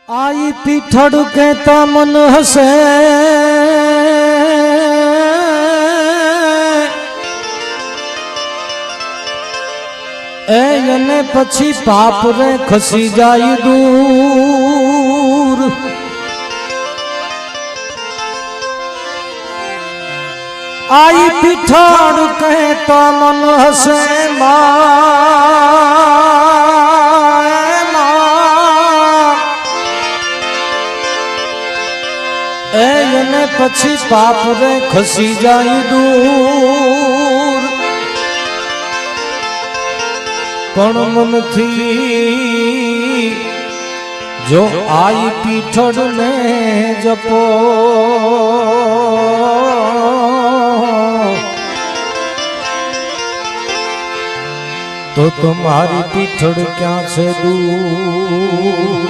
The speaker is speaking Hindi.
आई पीठड़ कहता मन हसे एने पछी पाप रे खसी जाई दूर। आई पीठड़ कहता मन हसे एने पछी पाप रे खसी जाई दूर। पण मन थी जो आई पीठड़ ने जपो तो तुम्हारी पीठड़ क्या से दूर।